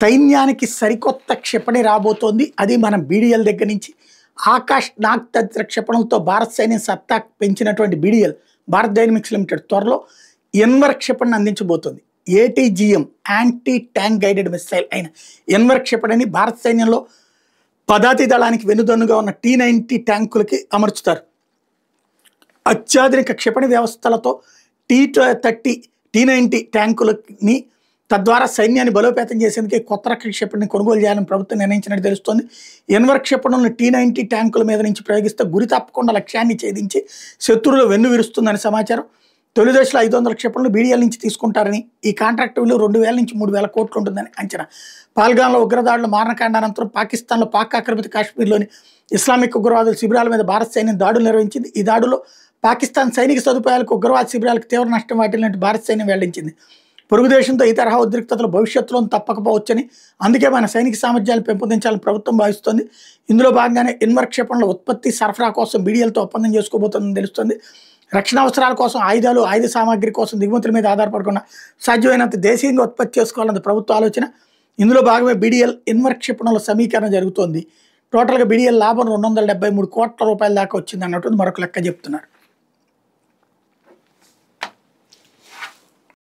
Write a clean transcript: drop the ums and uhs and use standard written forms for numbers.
సైన్యానికి సరికొత్త క్షిపణి రాబోతోంది. అది మనం బీడీఎల్ దగ్గర నుంచి ఆకాష్ నాగ్ తదితర క్షిపణులతో భారత సైన్యం సత్తా పెంచినటువంటి బీడీఎల్ భారత్ డైనమిక్స్ లిమిటెడ్ త్వరలో ఎన్వర్ క్షిపణిని అందించబోతోంది. ATGM anti tank guided missile అయిన ఎన్వర్ క్షిపణిని భారత సైన్యంలో పదాతి దళానికి వెనుదన్నుగా ఉన్న T-90 ట్యాంకులకి అమర్చుతారు. అత్యాధునిక క్షిపణి వ్యవస్థలతో T-30 T-90 ట్యాంకులని తద్వారా సైన్యాన్ని బలోపేతం చేసేందుకు కొత్త రకం క్షిపణిని కొనుగోలు చేయాలని ప్రభుత్వం నిర్ణయించినట్టు తెలుస్తోంది. ఎన్వర్ క్షిపణులను T-90 ట్యాంకుల మీద నుంచి ప్రయోగిస్తే గురి తప్పకుండా లక్ష్యాన్ని ఛేదించి శత్రువులు వెన్ను విరుస్తుందని సమాచారం. తొలి దశలో 500 క్షిపణులు బీడీఎల్ నుంచి తీసుకుంటారని, ఈ కాంట్రాక్ట్ విలువ 2000 నుంచి 3000 కోట్లు ఉంటుందని అంచనా. పాల్గాన్లో ఉగ్రదాడుల మారణకాండ అనంతరం పాకిస్తాన్లో పాక్ ఆక్రమిత కాశ్మీర్లోని ఇస్లామిక్ ఉగ్రవాదుల శిబిరాల మీద భారత సైన్యం దాడులు నిర్వహించింది. ఈ దాడులో పాకిస్తాన్ సైనిక సదుపాయాలకు ఉగ్రవాద శిబిరాలకు తీవ్ర నష్టం వాటిల్లినట్టు భారత సైన్యం వెల్లడించింది. పొరుగు దేశంతో ఈ తరహా ఉద్రిక్తతలు భవిష్యత్తులో తప్పకపోవచ్చని, అందుకే మన సైనిక సామర్థ్యాలను పెంపొందించాలని ప్రభుత్వం భావిస్తోంది. ఇందులో భాగంగానే ఎన్వర్ క్షిపణుల ఉత్పత్తి సరఫరా కోసం బీడీఎల్తో ఒప్పందం చేసుకోబోతోందని తెలుస్తోంది. రక్షణ అవసరాల కోసం ఆయుధాలు, ఆయుధ సామాగ్రి కోసం దిగుమతుల మీద ఆధారపడకుండా సాధ్యమైనంత దేశీయంగా ఉత్పత్తి చేసుకోవాలన్నది ప్రభుత్వ ఆలోచన. ఇందులో భాగమే బీడీఎల్ ఎన్వర్ క్షిపణుల సమీకరణ జరుగుతోంది. టోటల్గా బీడీఎల్ లాభం 273 కోట్ల రూపాయల దాకా వచ్చింది అన్నట్టు మరొక లెక్క చెప్తున్నారు.